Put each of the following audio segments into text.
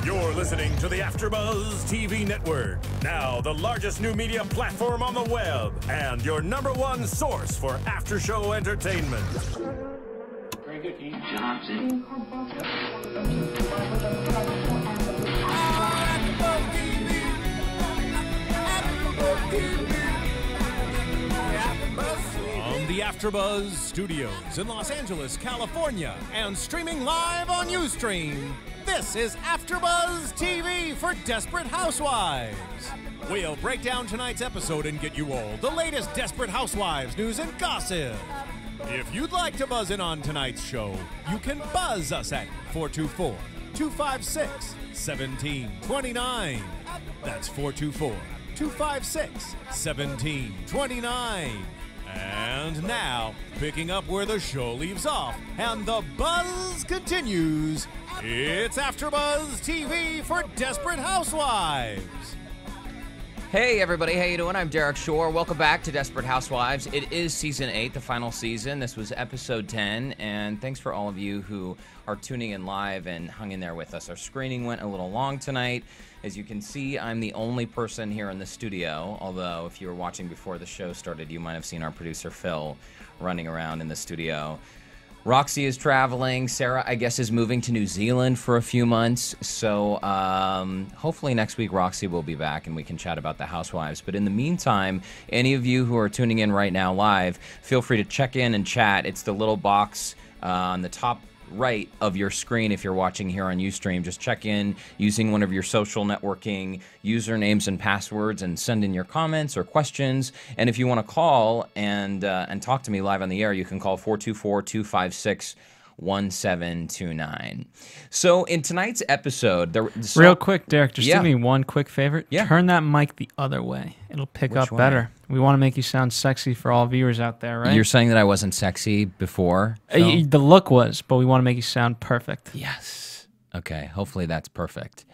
You're listening to the AFTERBUZZ TV Network, now the largest new media platform on the web, and your #1 source for after-show entertainment. Very good game, Johnson. From the AFTERBUZZ Studios in Los Angeles, California, and streaming live on Ustream, this is AFTERBUZZ TV for Desperate Housewives. We'll break down tonight's episode and get you all the latest Desperate Housewives news and gossip. If you'd like to buzz in on tonight's show, you can buzz us at 424-256-1729. That's 424-256-1729. And now, picking up where the show leaves off and the buzz continues, it's AFTERBUZZ TV for Desperate Housewives. Hey everybody, how you doing? I'm Derrick Shore. Welcome back to Desperate Housewives. It is season 8, the final season. This was episode 10, and thanks for all of you who are tuning in live and hung in there with us. Our screening went a little long tonight. As you can see, I'm the only person here in the studio, although if you were watching before the show started, you might have seen our producer Phil running around in the studio. Roxy is traveling. Sarah, I guess, is moving to New Zealand for a few months. So hopefully next week Roxy will be back and we can chat about the Housewives. But in the meantime, any of you who are tuning in right now live, feel free to check in and chat. It's the little box on the top right of your screen if you're watching here on Ustream. Just check in using one of your social networking usernames and passwords and send in your comments or questions. And if you want to call and talk to me live on the air, you can call 424-256-1729. So in tonight's episode, real quick, Derrick, just Yeah. do me one quick favor. Yeah. Turn that mic the other way. It'll pick Which up way? better. We want to make you sound sexy for all viewers out there, right? You're saying that I wasn't sexy before, Phil? The look was, but we want to make you sound perfect. Yes. Okay, hopefully that's perfect.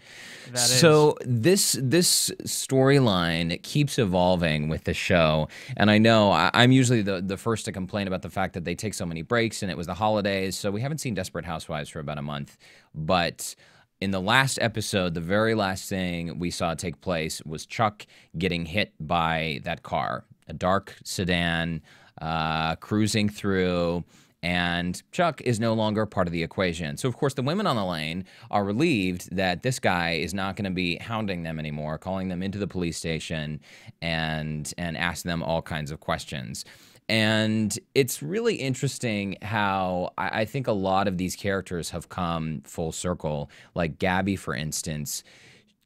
That So this storyline keeps evolving with the show, and I know I'm usually the first to complain about the fact that they take so many breaks, and it was the holidays, so we haven't seen Desperate Housewives for about a month. But in the last episode, the very last thing we saw take place was Chuck getting hit by that car, a dark sedan, cruising through. And Chuck is no longer part of the equation. So, of course, the women on the lane are relieved that this guy is not going to be hounding them anymore, calling them into the police station and asking them all kinds of questions. And it's really interesting how I think a lot of these characters have come full circle. Like Gaby, for instance.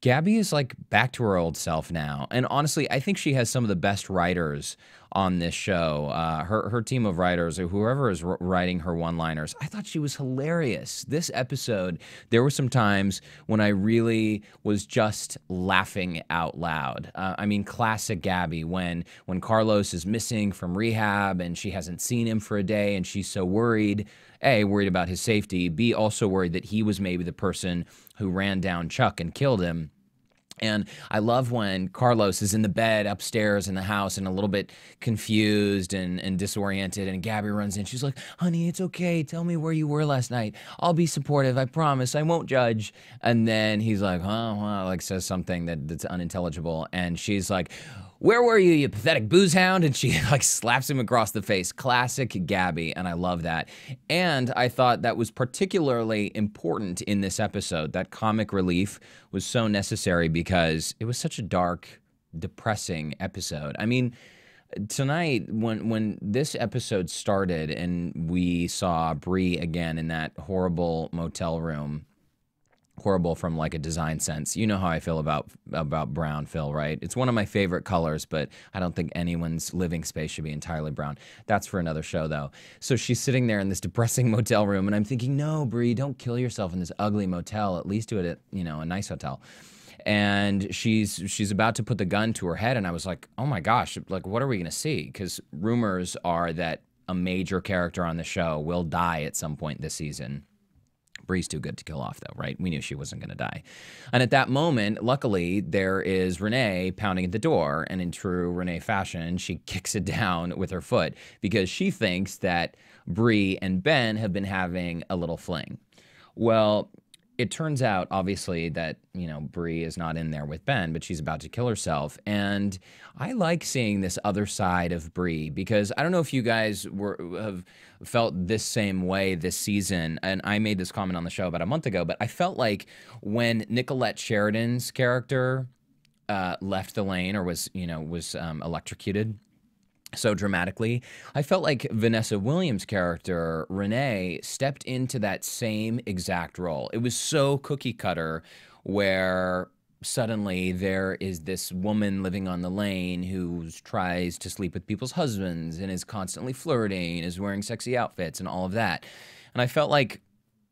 Gaby is like back to her old self now. And honestly, I think she has some of the best writers on this show. Her team of writers, or whoever is writing her one-liners, I thought she was hilarious. This episode, there were some times when I really was just laughing out loud. I mean, classic Gaby, when Carlos is missing from rehab and she hasn't seen him for a day and she's so worried. A, worried about his safety. B, also worried that he was maybe the person who ran down Chuck and killed him. And I love when Carlos is in the bed upstairs in the house and a little bit confused and disoriented, and Gaby runs in. She's like, honey, it's okay. Tell me where you were last night. I'll be supportive. I promise. I won't judge. And then he's like, like says something that's unintelligible. And she's like, where were you, you pathetic booze hound? And she like slaps him across the face. Classic Gaby, and I love that. And I thought that was particularly important in this episode. That comic relief was so necessary because it was such a dark, depressing episode. I mean, tonight, when this episode started and we saw Bree again in that horrible motel room, horrible from like a design sense. You know how I feel about brown, Phil, right? It's one of my favorite colors, but I don't think anyone's living space should be entirely brown. That's for another show, though. So she's sitting there in this depressing motel room, and I'm thinking, no, Bree, don't kill yourself in this ugly motel. At least do it at, a nice hotel. And she's about to put the gun to her head, and I was like, oh my gosh, like, what are we gonna see? Because rumors are that a major character on the show will die at some point this season. Bree's too good to kill off, though, right? We knew she wasn't going to die. And at that moment, luckily, there is Renee pounding at the door, and in true Renee fashion, she kicks it down with her foot because she thinks that Bree and Ben have been having a little fling. Well, it turns out, obviously, that, Bree is not in there with Ben, but she's about to kill herself. And I like seeing this other side of Bree because I don't know if you guys have felt this same way this season. And I made this comment on the show about a month ago, but I felt like when Nicolette Sheridan's character left the lane or was electrocuted so dramatically, I felt like Vanessa Williams' character, Renee, stepped into that same exact role. It was so cookie cutter where suddenly there is this woman living on the lane who tries to sleep with people's husbands and is constantly flirting, is wearing sexy outfits and all of that. And I felt like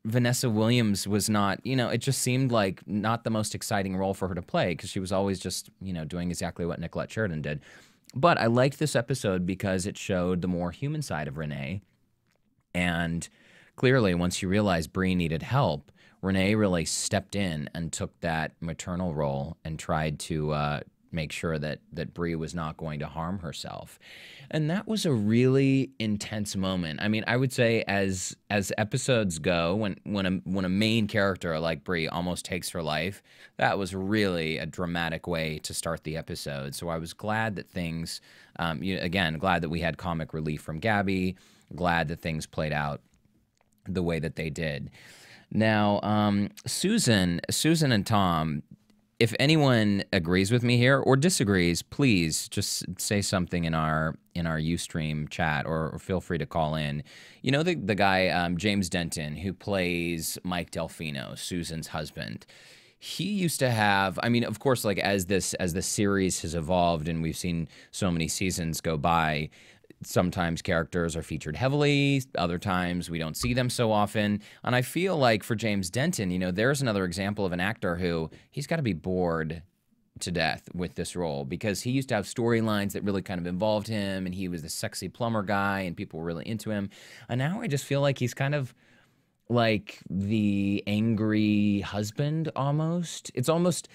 Vanessa Williams was not, it just seemed like not the most exciting role for her to play because she was always just, doing exactly what Nicolette Sheridan did. But I liked this episode because it showed the more human side of Renee. And clearly, once she realized Bree needed help, Renee really stepped in and took that maternal role and tried to make sure that Bree was not going to harm herself. And that was a really intense moment. I mean, I would say as episodes go, when a main character like Bree almost takes her life, that was really a dramatic way to start the episode. So I was glad that things, glad that we had comic relief from Gaby, glad that things played out the way that they did. Now, Susan and Tom, if anyone agrees with me here or disagrees, please just say something in our Ustream chat or feel free to call in. You know the guy, James Denton, who plays Mike Delfino, Susan's husband. He used to have, I mean, of course, like as the series has evolved and we've seen so many seasons go by, sometimes characters are featured heavily, other times we don't see them so often. And I feel like for James Denton, there's another example of an actor who he's got to be bored to death with this role because he used to have storylines that really kind of involved him and he was the sexy plumber guy and people were really into him. And now I just feel like he's kind of like the angry husband almost. It's almost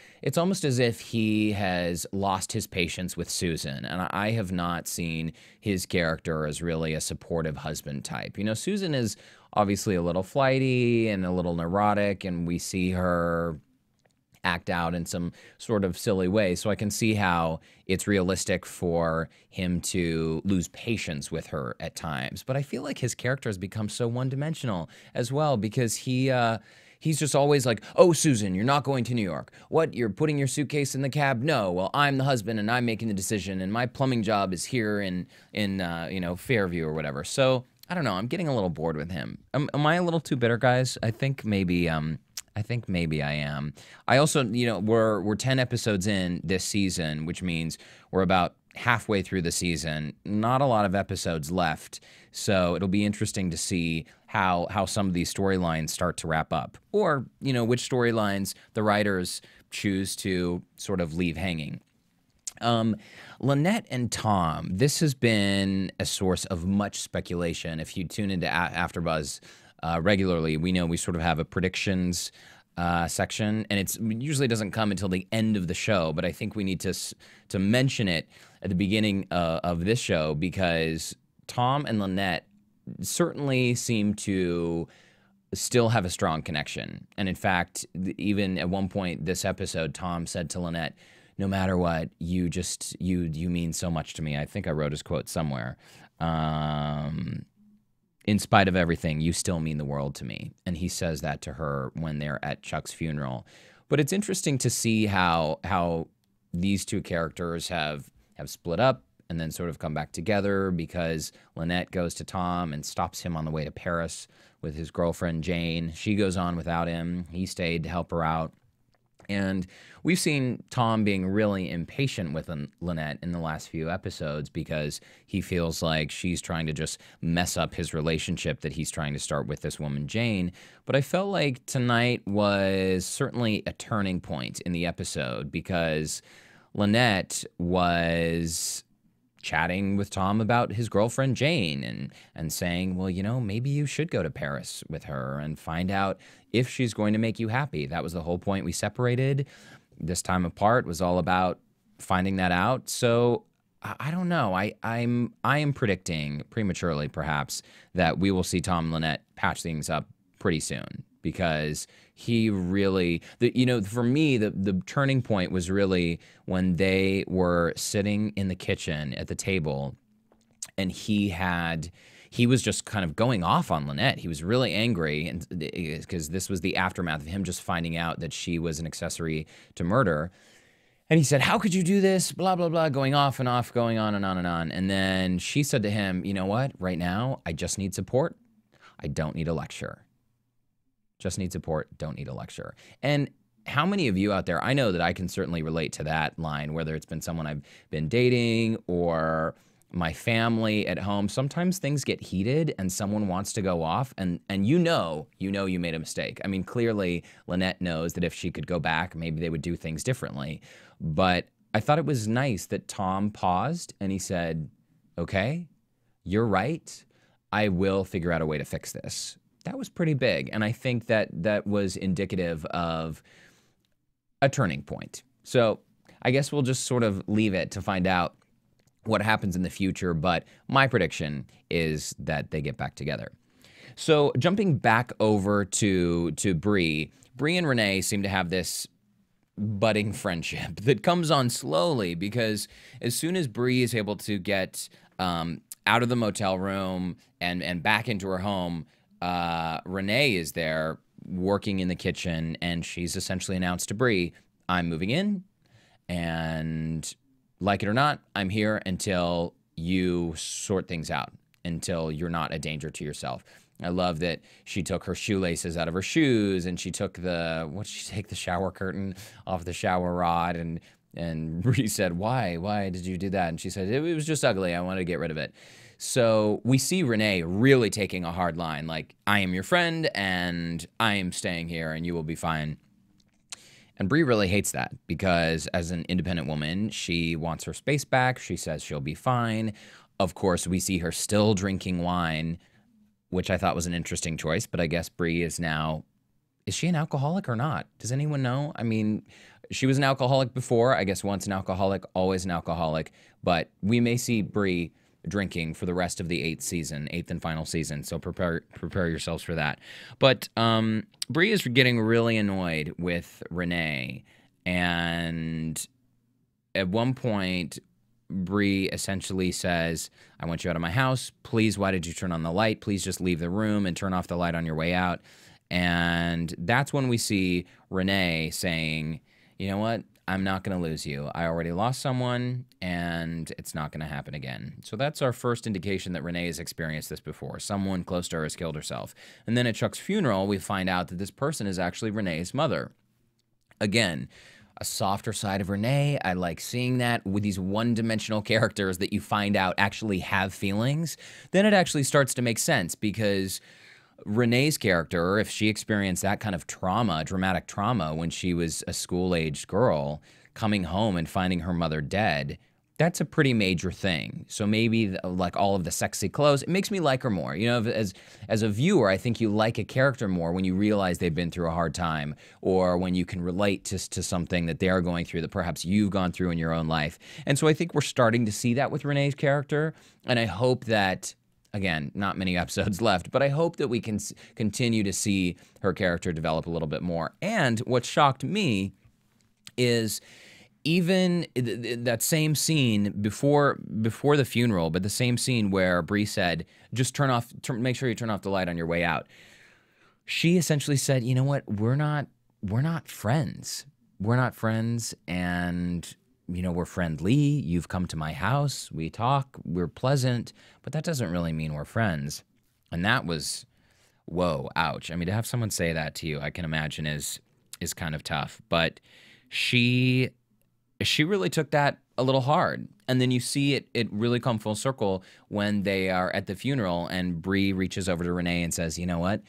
as if he has lost his patience with Susan, and I have not seen his character as really a supportive husband type. Susan is obviously a little flighty and a little neurotic, and we see her act out in some sort of silly way. So I can see how it's realistic for him to lose patience with her at times. But I feel like his character has become so one-dimensional as well because he's just always like, oh, Susan, you're not going to New York. What, you're putting your suitcase in the cab? No, well, I'm the husband and I'm making the decision and my plumbing job is here in Fairview or whatever. So I don't know. I'm getting a little bored with him. Am I a little too bitter, guys? I think maybe I am. I also, we're 10 episodes in this season, which means we're about halfway through the season. Not a lot of episodes left, so it'll be interesting to see how some of these storylines start to wrap up, or which storylines the writers choose to sort of leave hanging. Lynette and Tom, this has been a source of much speculation. If you tune into AfterBuzz regularly, we know we sort of have a predictions section, and it usually doesn't come until the end of the show, but I think we need to mention it at the beginning of this show because Tom and Lynette certainly seem to still have a strong connection. And in fact, even at one point this episode, Tom said to Lynette, no matter what, you mean so much to me. I think I wrote his quote somewhere. In spite of everything, you still mean the world to me. And he says that to her when they're at Chuck's funeral. But it's interesting to see how these two characters have split up and then sort of come back together because Lynette goes to Tom and stops him on the way to Paris with his girlfriend, Jane. She goes on without him. He stayed to help her out. And we've seen Tom being really impatient with Lynette in the last few episodes because he feels like she's trying to just mess up his relationship that he's trying to start with this woman, Jane. But I felt like tonight was certainly a turning point in the episode because Lynette was chatting with Tom about his girlfriend Jane and saying, well, maybe you should go to Paris with her and find out if she's going to make you happy. That was the whole point we separated. This time apart was all about finding that out. So I don't know. I am predicting prematurely, perhaps, that we will see Tom and Lynette patch things up pretty soon. because he really, for me, the turning point was really when they were sitting in the kitchen at the table, and he was just kind of going off on Lynette. He was really angry, and because this was the aftermath of him just finding out that she was an accessory to murder. And he said, "How could you do this?" Blah, blah, blah, going off and off, going on and on and on. And then she said to him, "You know what? Right now, I just need support. I don't need a lecture. Just need support, don't need a lecture." And how many of you out there, I know that I can certainly relate to that line, whether it's been someone I've been dating or my family at home. Sometimes things get heated and someone wants to go off, and you know you made a mistake. I mean, clearly Lynette knows that if she could go back, maybe they would do things differently. But I thought it was nice that Tom paused and he said, "Okay, you're right. I will figure out a way to fix this." That was pretty big, and I think that was indicative of a turning point. So I guess we'll just sort of leave it to find out what happens in the future, but my prediction is that they get back together. So jumping back over to Bree and Renee seem to have this budding friendship that comes on slowly, because as soon as Bree is able to get out of the motel room and back into her home, Renee is there working in the kitchen, and she's essentially announced to Bree, "I'm moving in, and like it or not, I'm here until you sort things out, until you're not a danger to yourself." I love that she took her shoelaces out of her shoes, and she took what did she take, the shower curtain off the shower rod, and Bree said, why did you do that? And she said, it was just ugly, I wanted to get rid of it. So we see Renee really taking a hard line, like, "I am your friend, and I am staying here, and you will be fine." And Bree really hates that, because as an independent woman, she wants her space back. She says she'll be fine. Of course, we see her still drinking wine, which I thought was an interesting choice, but I guess Bree is she an alcoholic or not? Does anyone know? I mean, she was an alcoholic before. I guess once an alcoholic, always an alcoholic. But we may see Bree drinking for the rest of the eighth and final season, so prepare yourselves for that. But Bree is getting really annoyed with Renee, and at one point, Bree essentially says, "I want you out of my house. Please, why did you turn on the light? Please just leave the room and turn off the light on your way out." And that's when we see Renee saying, "You know what? I'm not going to lose you. I already lost someone, and it's not going to happen again." So that's our first indication that Renee has experienced this before. Someone close to her has killed herself. And then at Chuck's funeral, we find out that this person is actually Renee's mother. Again, a softer side of Renee. I like seeing that with these one-dimensional characters that you find out actually have feelings. Then it actually starts to make sense, because Renee's character, if she experienced that kind of trauma, dramatic trauma, when she was a school-aged girl, coming home and finding her mother dead, that's a pretty major thing. So maybe, like, all of the sexy clothes, it makes me like her more. You know, as a viewer, I think you like a character more when you realize they've been through a hard time, or when you can relate to something that they're going through that perhaps you've gone through in your own life. And so I think we're starting to see that with Renee's character, and I hope that, again, not many episodes left, but I hope that we can continue to see her character develop a little bit more. And what shocked me is even that same scene before the funeral, but the same scene where Bree said, "Just make sure you turn off the light on your way out." She essentially said, "You know what? We're not friends. We're not friends, and we're friendly. You've come to my house. We talk. We're pleasant, but that doesn't really mean we're friends." And that was, whoa, ouch. I mean, to have someone say that to you, I can imagine is kind of tough. But she really took that a little hard. And then you see it really come full circle when they are at the funeral, and Bree reaches over to Renee and says, "You know what?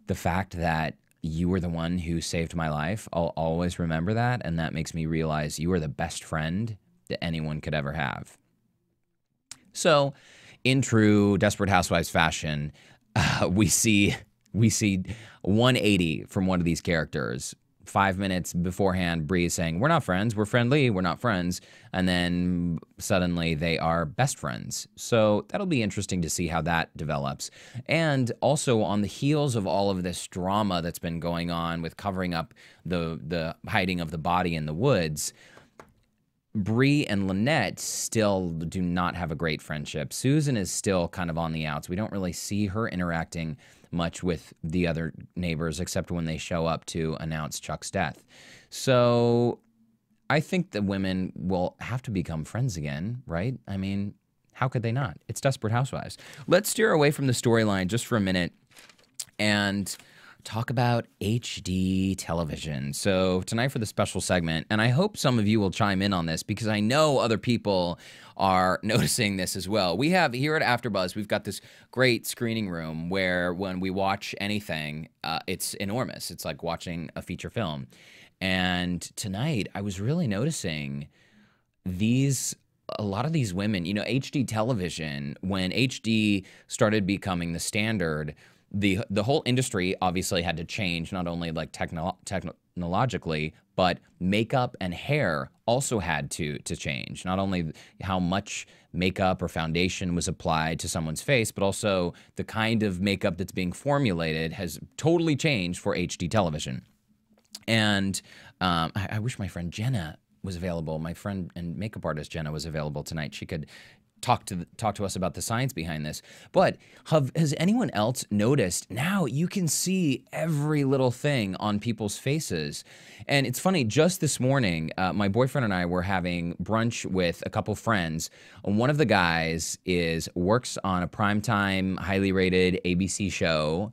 The fact that you were the one who saved my life, I'll always remember that, and that makes me realize you are the best friend that anyone could ever have." So, in true Desperate Housewives fashion, we see 180 from one of these characters. 5 minutes beforehand, Bree is saying, we're not friends, we're friendly, we're not friends. And then suddenly they are best friends. So that'll be interesting to see how that develops. And also on the heels of all of this drama that's been going on with covering up the hiding of the body in the woods, Bree and Lynette still do not have a great friendship. Susan is still kind of on the outs. We don't really see her interacting much with the other neighbors except when they show up to announce Chuck's death. So I think the women will have to become friends again, right? I mean, how could they not? It's Desperate Housewives. Let's steer away from the storyline just for a minute and talk about HD television. So tonight for the special segment, and I hope some of you will chime in on this because I know other people are noticing this as well. We have here at AfterBuzz, we've got this great screening room where when we watch anything, it's enormous. It's like watching a feature film. And tonight I was really noticing a lot of these women, you know, HD television, when HD started becoming the standard, the whole industry obviously had to change, not only like technologically, but makeup and hair also had to change. Not only how much makeup or foundation was applied to someone's face, but also the kind of makeup that's being formulated has totally changed for HD television. And I wish my friend Jenna was available. My friend and makeup artist Jenna was available tonight. She could talk to us about the science behind this. But has anyone else noticed now you can see every little thing on people's faces? And it's funny, just this morning, my boyfriend and I were having brunch with a couple friends. One of the guys works on a primetime, highly rated ABC show,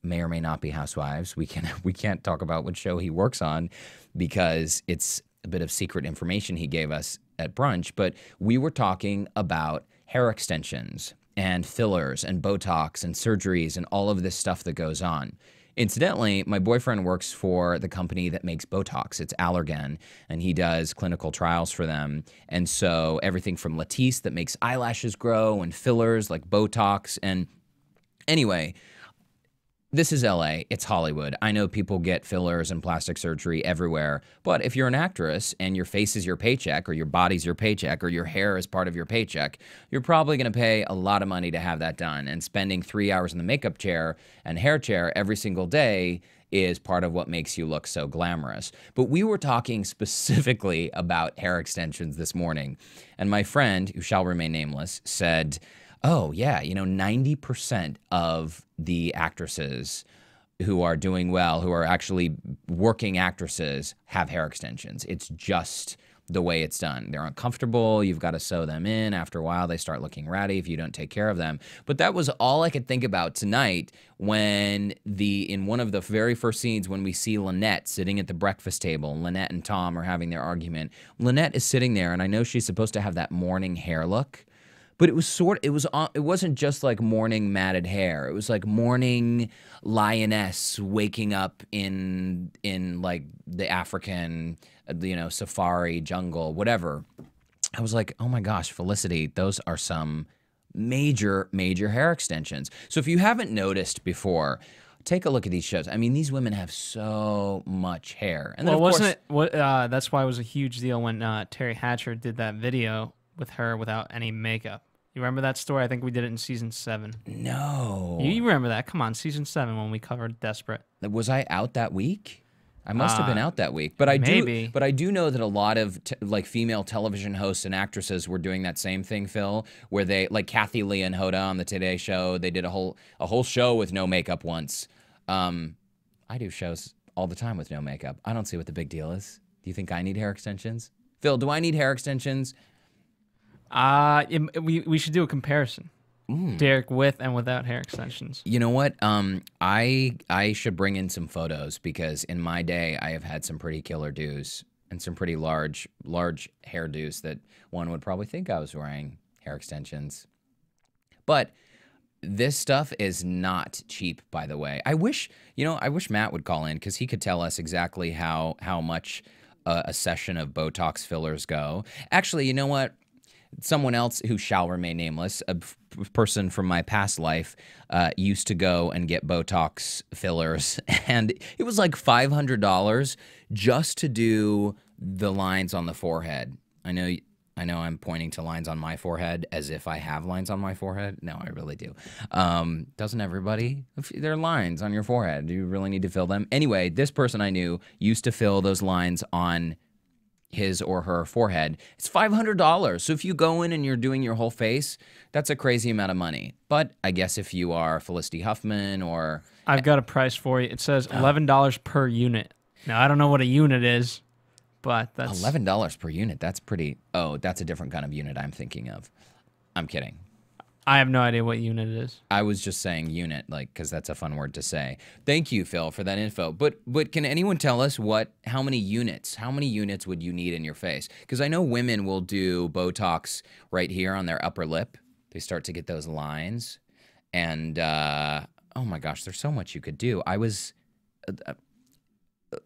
may or may not be Housewives. We can't talk about what show he works on because it's a bit of secret information he gave us at brunch, but we were talking about hair extensions and fillers and Botox and surgeries and all of this stuff that goes on. Incidentally, my boyfriend works for the company that makes Botox. It's Allergan, and he does clinical trials for them. And so everything from Latisse that makes eyelashes grow and fillers like Botox. And anyway, this is LA, it's Hollywood. I know people get fillers and plastic surgery everywhere, but if you're an actress and your face is your paycheck or your body's your paycheck or your hair is part of your paycheck, you're probably gonna pay a lot of money to have that done. And spending 3 hours in the makeup chair and hair chair every single day is part of what makes you look so glamorous. But we were talking specifically about hair extensions this morning, and my friend, who shall remain nameless, said, oh, yeah, 90% of the actresses who are doing well, who are actually working actresses, have hair extensions. It's just the way it's done. They're uncomfortable. You've got to sew them in. After a while, they start looking ratty if you don't take care of them. But that was all I could think about tonight when in one of the very first scenes when we see Lynette sitting at the breakfast table. Lynette and Tom are having their argument. Lynette is sitting there, and I know she's supposed to have that morning hair look. But it wasn't just like morning matted hair. It was like morning lioness waking up in like the African, safari jungle, whatever. I was like, oh my gosh, Felicity, those are some major, major hair extensions. So if you haven't noticed before, take a look at these shows. I mean, these women have so much hair. And then, that's why it was a huge deal when Terry Hatcher did that video with her without any makeup. You remember that story? I think we did it in season 7. No. You remember that? Come on, season 7 when we covered Desperate. Was I out that week? I must have been out that week. But I do know that a lot of female television hosts and actresses were doing that same thing, Phil, where they, like Kathy Lee and Hoda on the Today Show, they did a whole show with no makeup once. I do shows all the time with no makeup. I don't see what the big deal is. Do you think I need hair extensions? Phil, do I need hair extensions? We should do a comparison. Derrick with and without hair extensions. You know what? I should bring in some photos because in my day I have had some pretty killer do's and some pretty large hairdos that one would probably think I was wearing hair extensions. But this stuff is not cheap, by the way. I wish Matt would call in because he could tell us exactly how much a session of Botox fillers go. Actually, you know what? someone else who shall remain nameless, a person from my past life, used to go and get Botox fillers, and it was like $500 just to do the lines on the forehead. I know I'm pointing to lines on my forehead as if I have lines on my forehead. No, I really do. Doesn't everybody? There are lines on your forehead. Do you really need to fill them? Anyway, this person I knew used to fill those lines on his or her forehead. It's $500. So if you go in and you're doing your whole face, that's a crazy amount of money. But I guess if you are Felicity Huffman or... I've got a price for you. It says $11 per unit. Now, I don't know what a unit is, but that's... $11 per unit. That's pretty... Oh, that's a different kind of unit I'm thinking of. I'm kidding. I have no idea what unit it is. I was just saying unit, like, because that's a fun word to say. Thank you, Phil, for that info. But can anyone tell us how many units would you need in your face? Because I know women will do Botox right here on their upper lip. They start to get those lines. And, oh my gosh, there's so much you could do. I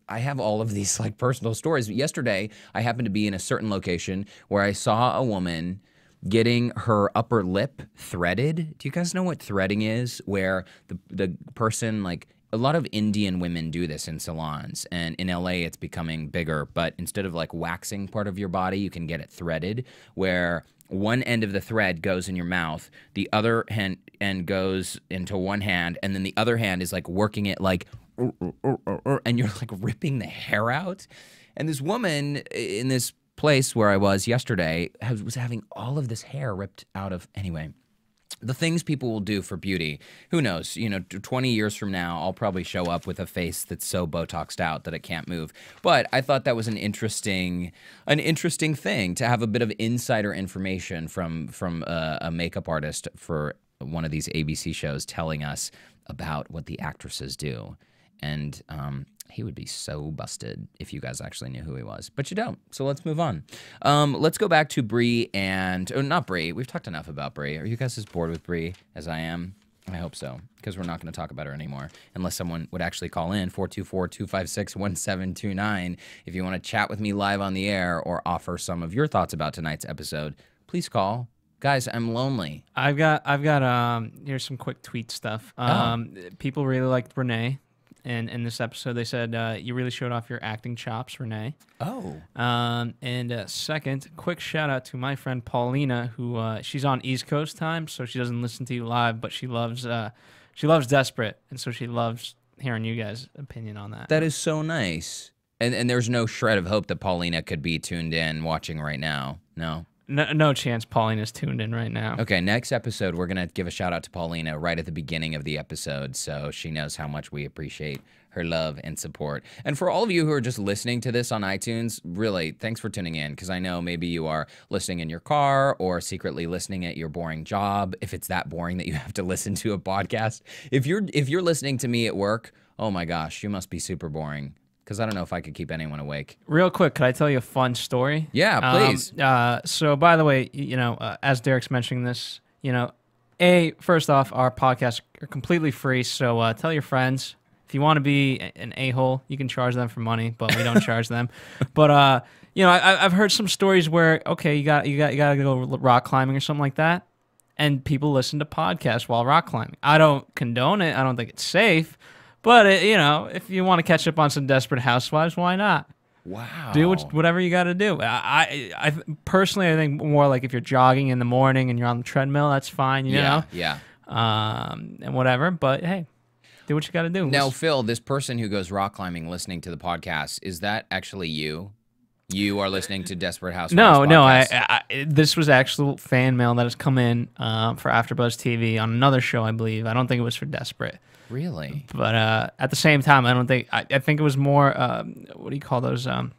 have all of these, like, personal stories. Yesterday, I happened to be in a certain location where I saw a woman getting her upper lip threaded. Do you guys know what threading is? Where the person, like, a lot of Indian women do this in salons, and in LA it's becoming bigger, but instead of like waxing part of your body, you can get it threaded, where one end of the thread goes in your mouth, the other end goes into one hand, and then the other hand is like working it like, and you're like ripping the hair out. And this woman in this place where I was yesterday was having all of this hair ripped out of. Anyway, the things people will do for beauty, who knows? 20 years from now, I'll probably show up with a face that's so Botoxed out that it can't move. But I thought that was an interesting thing to have a bit of insider information from a makeup artist for one of these ABC shows telling us about what the actresses do. And he would be so busted if you guys actually knew who he was. But you don't, so let's move on. Let's go back to Bree and... Oh, not Bree. We've talked enough about Bree. Are you guys as bored with Bree as I am? I hope so, because we're not going to talk about her anymore, unless someone would actually call in, 424-256-1729. If you want to chat with me live on the air or offer some of your thoughts about tonight's episode, please call. Guys, I'm lonely. I've got here's some quick tweet stuff. People really liked Renee. And in this episode, they said, you really showed off your acting chops, Renee. Oh. And second, quick shout out to my friend Paulina, who she's on East Coast time, so she doesn't listen to you live, but she loves Desperate, and so she loves hearing you guys' opinion on that. That is so nice. And there's no shred of hope that Paulina could be tuned in watching right now. No? No chance Paulina's tuned in right now. Okay, next episode, we're going to give a shout out to Paulina right at the beginning of the episode, so she knows how much we appreciate her love and support. And for all of you who are just listening to this on iTunes, really, thanks for tuning in, because I know maybe you are listening in your car or secretly listening at your boring job, if it's that boring that you have to listen to a podcast. If you're listening to me at work, oh my gosh, you must be super boring. Because I don't know if I could keep anyone awake. Real quick, could I tell you a fun story? Yeah, please. So, by the way, as Derrick's mentioning this, first off, our podcasts are completely free. So tell your friends. If you want to be an a-hole, you can charge them for money, but we don't charge them. But I've heard some stories where you got to go rock climbing or something like that, and people listen to podcasts while rock climbing. I don't condone it. I don't think it's safe. But, if you want to catch up on some Desperate Housewives, why not? Wow. Do whatever you got to do. I personally, I think more like if you're jogging in the morning and you're on the treadmill, that's fine, you know? Yeah. And whatever. But, hey, do what you got to do. Now, Phil, this person who goes rock climbing listening to the podcast, is that actually you? You are listening to Desperate Housewives podcast? No. This was actual fan mail that has come in for AfterBuzz TV on another show, I believe. I don't think it was for Desperate. Really? But at the same time, I think it was more, what do you call those? One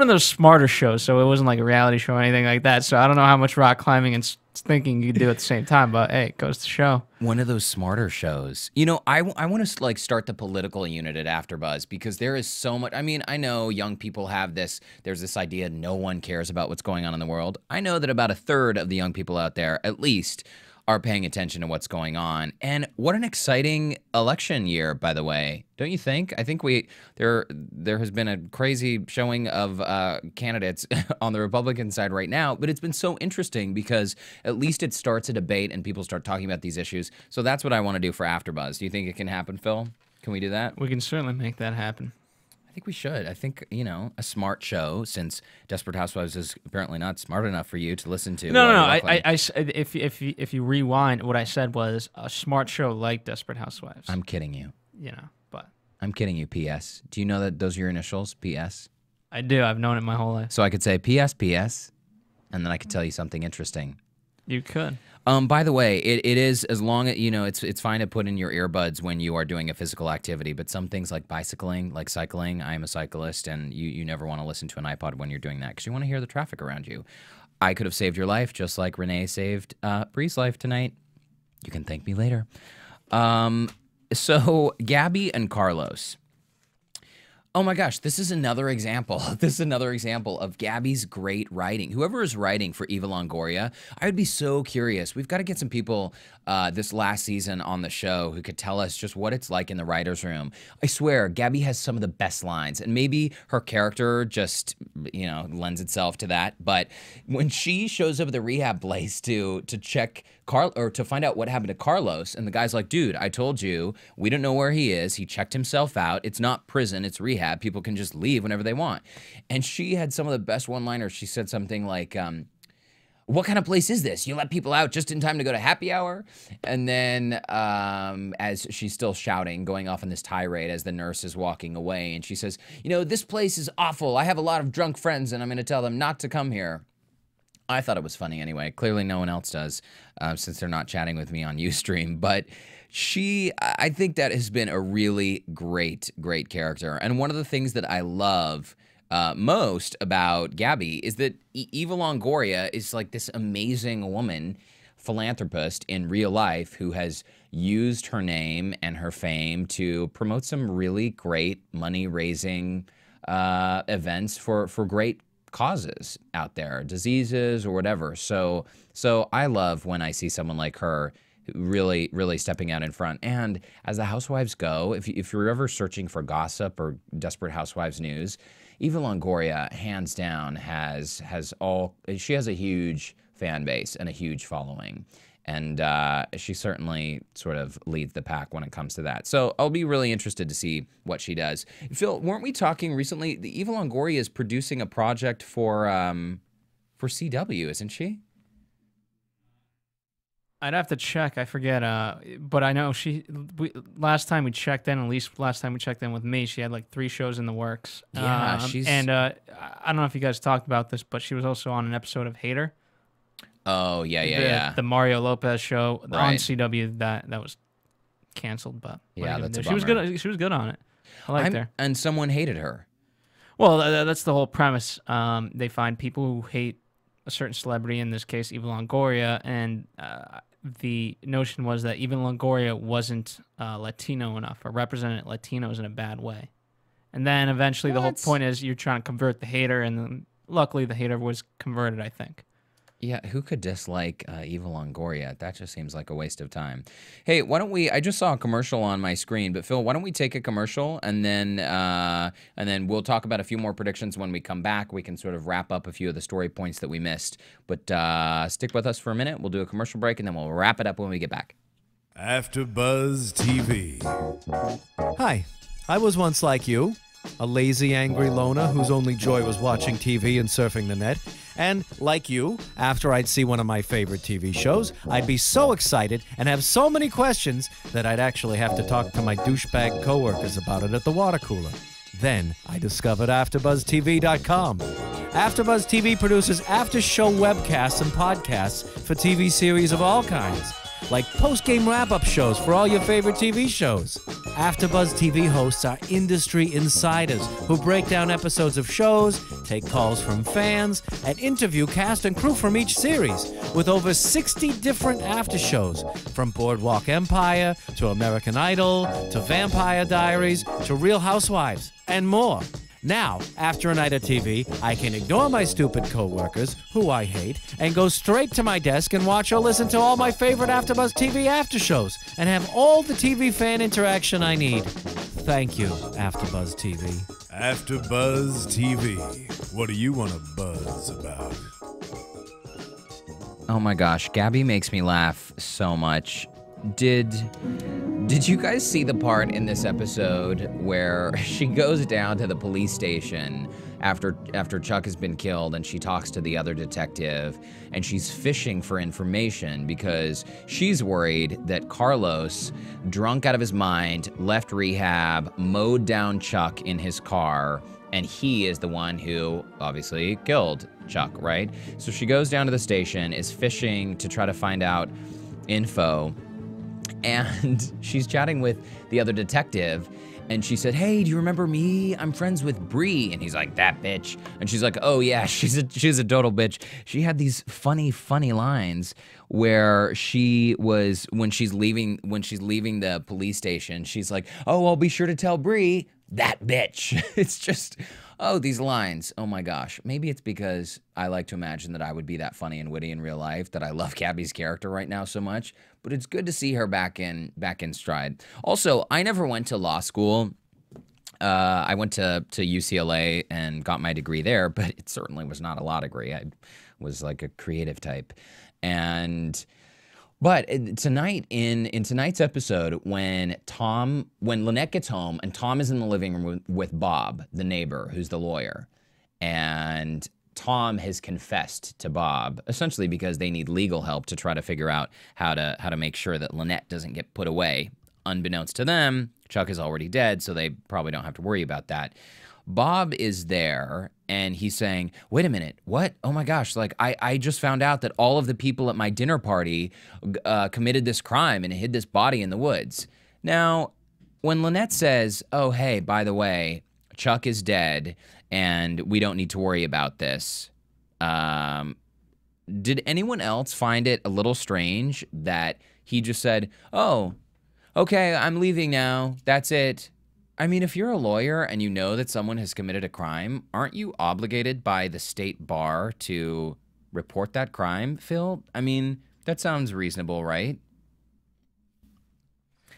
of those smarter shows, so it wasn't like a reality show or anything like that. So I don't know how much rock climbing and thinking you could do at the same time, but hey, it goes to show. One of those smarter shows. I want to like start the political unit at AfterBuzz, because there is so much. I mean, I know young people have this. There's this idea no one cares about what's going on in the world. I know that about a third of the young people out there, at least, are paying attention to what's going on. And what an exciting election year, by the way. Don't you think? I think there has been a crazy showing of candidates on the Republican side right now, but it's been so interesting because at least it starts a debate and people start talking about these issues. So that's what I want to do for AfterBuzz. Do you think it can happen, Phil? Can we do that? We can certainly make that happen. I think we should. I think, you know, a smart show, since Desperate Housewives is apparently not smart enough for you to listen to. No. If you rewind, what I said was a smart show like Desperate Housewives. I'm kidding you. You know, but I'm kidding you, P.S. Do you know that those are your initials, P.S.? I do. I've known it my whole life. So I could say P.S., P.S., and then I could tell you something interesting. You could. By the way, it is, as long as, you know, it's fine to put in your earbuds when you are doing a physical activity, but some things like bicycling, like cycling, I am a cyclist, and you never want to listen to an iPod when you're doing that because you want to hear the traffic around you. I could have saved your life just like Renee saved Bree's life tonight. You can thank me later. So Gaby and Carlos. Oh my gosh, this is another example. This is another example of Gaby's great writing. Whoever is writing for Eva Longoria, I would be so curious. We've got to get some people this last season on the show who could tell us just what it's like in the writer's room. I swear, Gaby has some of the best lines, and maybe her character just, you know, lends itself to that. But when she shows up at the rehab place to check or to find out what happened to Carlos, and the guy's like, dude, I told you, we don't know where he is. He checked himself out. It's not prison, it's rehab. People can just leave whenever they want. And she had some of the best one-liners. She said something like, what kind of place is this? You let people out just in time to go to happy hour? And then as she's still shouting, going off on this tirade as the nurse is walking away, and she says, you know, this place is awful. I have a lot of drunk friends, and I'm going to tell them not to come here. I thought it was funny anyway. Clearly no one else does, since they're not chatting with me on Ustream. But I think that has been a really great character. And one of the things that I love most about Gaby is that Eva Longoria is like this amazing woman, philanthropist in real life, who has used her name and her fame to promote some really great money-raising events for great causes out there, diseases or whatever. So I love when I see someone like her really stepping out in front. And as the Housewives go, if you're ever searching for gossip or Desperate Housewives news, Eva Longoria, hands down, she has a huge fan base and a huge following. And she certainly sort of leads the pack when it comes to that. So I'll be really interested to see what she does. Phil, weren't we talking recently? The Eva Longoria is producing a project for CW, isn't she? I'd have to check. I forget. But I know last time we checked in, at least last time we checked in with me, she had like 3 shows in the works. Yeah, And I don't know if you guys talked about this, but she was also on an episode of Hater. Oh, yeah. The Mario Lopez show on Right. CW that was canceled, but Yeah, that's a she was bummer. good. She was good on it. I liked her. And someone hated her. Well, that's the whole premise. They find people who hate a certain celebrity, in this case, Eva Longoria, and the notion was that Eva Longoria wasn't Latino enough or represented Latinos in a bad way. And then eventually the whole point is you're trying to convert the hater, and then luckily the hater was converted, I think. Yeah, who could dislike Eva Longoria? That just seems like a waste of time. Hey, why don't we? I just saw a commercial on my screen, but Phil, why don't we take a commercial and then we'll talk about a few more predictions when we come back. We can sort of wrap up a few of the story points that we missed. But stick with us for a minute. We'll do a commercial break and then we'll wrap it up when we get back. AfterBuzz TV. Hi, I was once like you, a lazy, angry loner whose only joy was watching TV and surfing the net. And, like you, after I'd see one of my favorite TV shows, I'd be so excited and have so many questions that I'd actually have to talk to my douchebag coworkers about it at the water cooler. Then I discovered AfterBuzzTV.com. AfterBuzz TV produces after-show webcasts and podcasts for TV series of all kinds, like post-game wrap-up shows for all your favorite TV shows. AfterBuzz TV hosts are industry insiders who break down episodes of shows, take calls from fans, and interview cast and crew from each series, with over 60 different after shows, from Boardwalk Empire to American Idol to Vampire Diaries to Real Housewives and more. Now, after a night of TV, I can ignore my stupid coworkers, who I hate, and go straight to my desk and watch or listen to all my favorite AfterBuzz TV after shows, and have all the TV fan interaction I need. Thank you, AfterBuzz TV. AfterBuzz TV. What do you want to buzz about? Oh my gosh, Gaby makes me laugh so much. Did you guys see the part in this episode where she goes down to the police station after Chuck has been killed, and she talks to the other detective, and she's fishing for information because she's worried that Carlos, drunk out of his mind, left rehab, mowed down Chuck in his car, and he is the one who obviously killed Chuck, right? So she goes down to the station, is fishing to try to find out info, and she's chatting with the other detective, and she said, "Hey, do you remember me? I'm friends with Bree." And he's like, "That bitch." And she's like, "Oh yeah, she's a total bitch." She had these funny lines where she was, when she's leaving the police station, she's like, "Oh, I'll be sure to tell Bree, that bitch." It's just, oh, these lines. Oh my gosh. Maybe it's because I like to imagine that I would be that funny and witty in real life, that I love Gaby's character right now so much. But it's good to see her back in stride. Also, I never went to law school. I went to UCLA and got my degree there, but it certainly was not a law degree. I was like a creative type. But tonight, in tonight's episode, when Lynette gets home and Tom is in the living room with Bob, the neighbor, who's the lawyer, and Tom has confessed to Bob, essentially because they need legal help to try to figure out how to make sure that Lynette doesn't get put away. Unbeknownst to them, Chuck is already dead, so they probably don't have to worry about that. Bob is there, and he's saying, "Wait a minute, what? Oh my gosh, like I just found out that all of the people at my dinner party committed this crime and hid this body in the woods." Now, when Lynette says, "Oh, hey, by the way, Chuck is dead, and we don't need to worry about this," did anyone else find it a little strange that he just said, "Oh, okay, I'm leaving now, that's it"? I mean, if you're a lawyer and you know that someone has committed a crime, aren't you obligated by the state bar to report that crime, Phil? I mean, that sounds reasonable, right?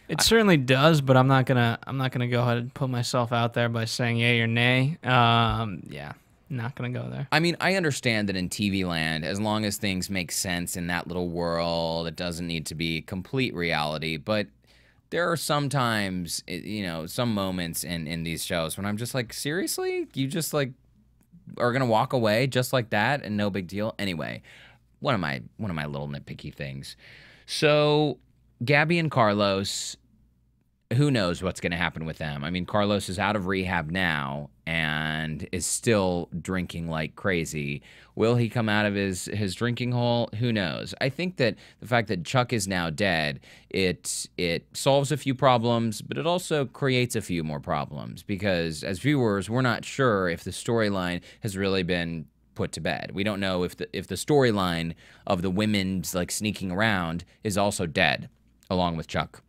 It certainly does, but I'm not gonna go ahead and put myself out there by saying yay or nay. Yeah, not gonna go there. I mean, I understand that in TV land, as long as things make sense in that little world, it doesn't need to be complete reality, but there are sometimes, some moments in these shows when I'm just like, seriously? You just like are gonna walk away just like that and no big deal? Anyway, one of my little nitpicky things. So Gaby and Carlos, who knows what's gonna happen with them? I mean, Carlos is out of rehab now and is still drinking like crazy. Will he come out of his drinking hole? Who knows? I think that the fact that Chuck is now dead, it solves a few problems, but it also creates a few more problems because as viewers, we're not sure if the storyline has really been put to bed. We don't know if the storyline of the women's like sneaking around is also dead along with Chuck.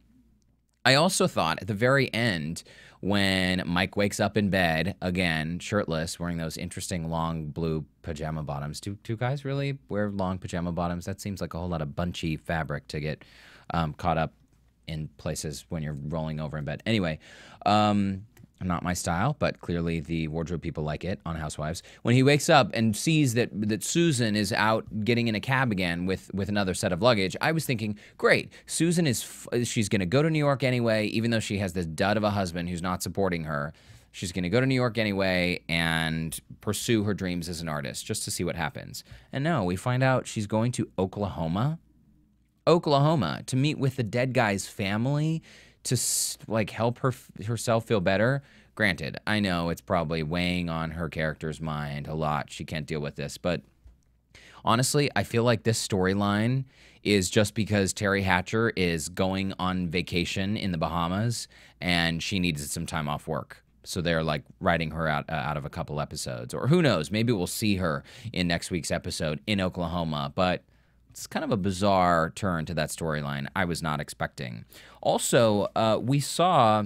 I also thought at the very end, when Mike wakes up in bed, again, shirtless, wearing those interesting long blue pajama bottoms. Do guys really wear long pajama bottoms? That seems like a whole lot of bunchy fabric to get caught up in places when you're rolling over in bed. Anyway, not my style, but clearly the wardrobe people like it on Housewives. When he wakes up and sees that Susan is out getting in a cab again with another set of luggage, I was thinking, great, Susan she's going to go to New York anyway, even though she has this dud of a husband who's not supporting her. She's going to go to New York anyway and pursue her dreams as an artist just to see what happens. And no, we find out she's going to Oklahoma to meet with the dead guy's family to like help herself feel better. Granted, I know it's probably weighing on her character's mind a lot. She can't deal with this, but honestly, I feel like this storyline is just because Terry Hatcher is going on vacation in the Bahamas and she needed some time off work. So they're like writing her out of a couple episodes, or who knows, maybe we'll see her in next week's episode in Oklahoma, but it's kind of a bizarre turn to that storyline I was not expecting. Also, we saw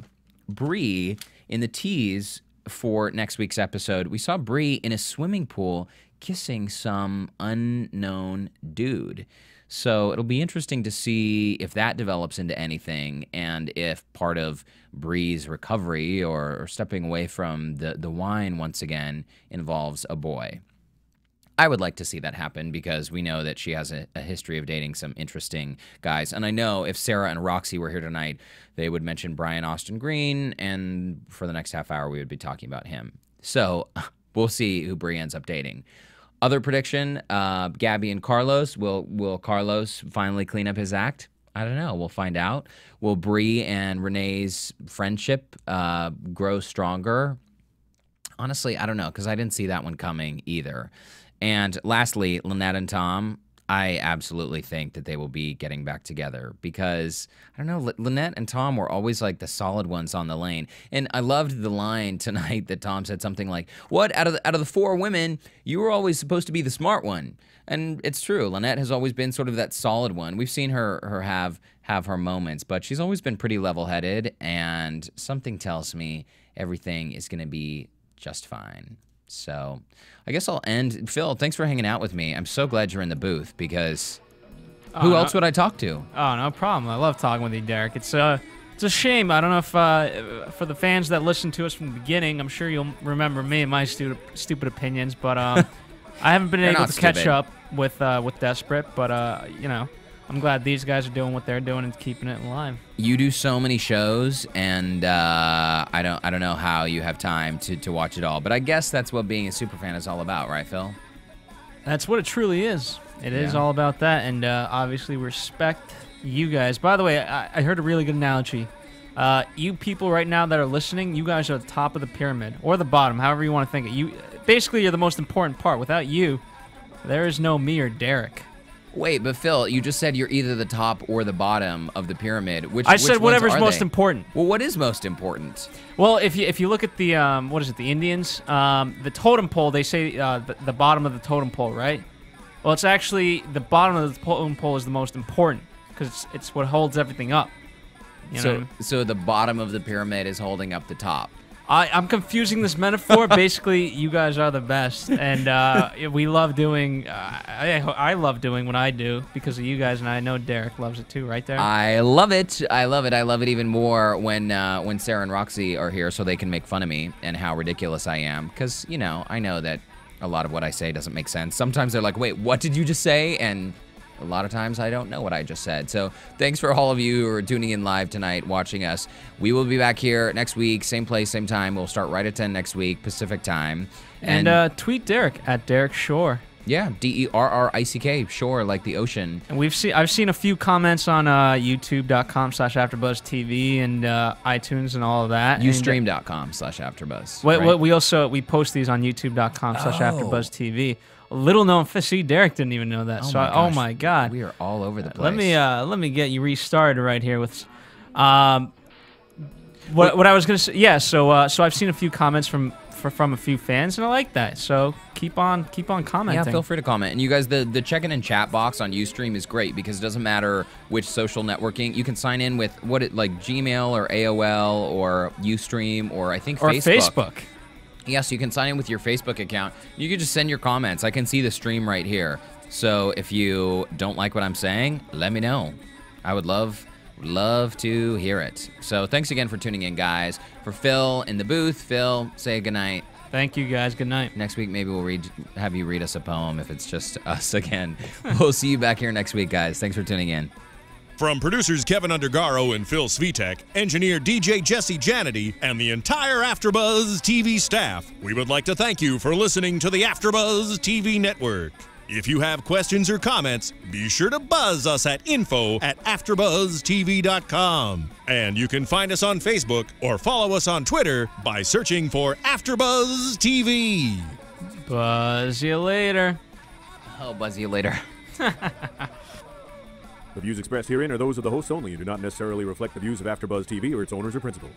Bree in the tease for next week's episode, we saw Bree in a swimming pool kissing some unknown dude. So it'll be interesting to see if that develops into anything, and if part of Bree's recovery or stepping away from the wine once again involves a boy. I would like to see that happen because we know that she has a history of dating some interesting guys. And I know if Sarah and Roxy were here tonight, they would mention Brian Austin Green, and for the next half hour, we would be talking about him. So we'll see who Bree ends up dating. Other prediction, Gaby and Carlos. Will Carlos finally clean up his act? I don't know. We'll find out. Will Bree and Renee's friendship grow stronger? Honestly, I don't know, because I didn't see that one coming either. And lastly, Lynette and Tom, I absolutely think that they will be getting back together because, I don't know, Lynette and Tom were always like the solid ones on the lane. And I loved the line tonight that Tom said something like, what, out of the four women, you were always supposed to be the smart one. And it's true. Lynette has always been sort of that solid one. We've seen her have her moments, but she's always been pretty level-headed, and something tells me everything is going to be just fine. So I guess I'll end. Phil, thanks for hanging out with me. I'm so glad you're in the booth because who else would I talk to? Oh, no problem. I love talking with you, Derrick. It's a shame. I don't know if for the fans that listened to us from the beginning, I'm sure you'll remember me and my stupid opinions, but I haven't been able to catch up with Desperate, but you know, I'm glad these guys are doing what they're doing and keeping it alive. You do so many shows, and I don't know how you have time to watch it all. But I guess that's what being a superfan is all about, right, Phil? That's what it truly is. It is all about that, and obviously respect you guys. By the way, I heard a really good analogy. You people right now that are listening, you guys are at the top of the pyramid, or the bottom, however you want to think it. Basically, you're the most important part. Without you, there is no me or Derrick. Wait, but Phil, you just said you're either the top or the bottom of the pyramid. I said whatever's most important. Well, what is most important? Well, if you look at the what is it, the Indians, the totem pole, they say the bottom of the totem pole, right? Well, it's actually the bottom of the totem pole is the most important because it's what holds everything up. You know what I mean? So the bottom of the pyramid is holding up the top. I'm confusing this metaphor. Basically, you guys are the best, and we love doing. I love doing what I do because of you guys, and I know Derrick loves it too, right there. I love it. I love it. I love it even more when Sarah and Roxy are here, so they can make fun of me and how ridiculous I am. Because I know that a lot of what I say doesn't make sense. Sometimes they're like, "Wait, what did you just say?" And a lot of times I don't know what I just said. So thanks for all of you who are tuning in live tonight, watching us. We will be back here next week, same place, same time. We'll start right at 10 next week, Pacific time. And tweet Derrick at Derrick Shore. Yeah, DERRICK, Shore, like the ocean. And I've seen a few comments on YouTube.com/AfterBuzzTV and iTunes and all of that. Ustream.com/AfterBuzz. We post these on YouTube.com/AfterBuzzTV. Little known. See, Derrick didn't even know that. Oh my God, we are all over the place. Let me get you restarted right here with, what I was gonna say. Yeah, so I've seen a few comments from a few fans, and I like that. So keep on commenting. Yeah, feel free to comment. And you guys, the check-in and chat box on Ustream is great because it doesn't matter which social networking. You can sign in with like Gmail or AOL or Ustream or I think Facebook. Yes, you can sign in with your Facebook account. You can just send your comments. I can see the stream right here. So if you don't like what I'm saying, let me know. I would love to hear it. So thanks again for tuning in, guys. For Phil in the booth, Phil, say goodnight. Thank you, guys. Good night. Next week, maybe we'll have you read us a poem if it's just us again. We'll see you back here next week, guys. Thanks for tuning in. From producers Kevin Undergaro and Phil Svitek, engineer DJ Jesse Janity, and the entire AfterBuzz TV staff, we would like to thank you for listening to the AfterBuzz TV network. If you have questions or comments, be sure to buzz us at info@AfterBuzzTV.com. And you can find us on Facebook or follow us on Twitter by searching for AfterBuzz TV. Buzz you later. I'll buzz you later. The views expressed herein are those of the hosts only and do not necessarily reflect the views of AfterBuzz TV or its owners or principals.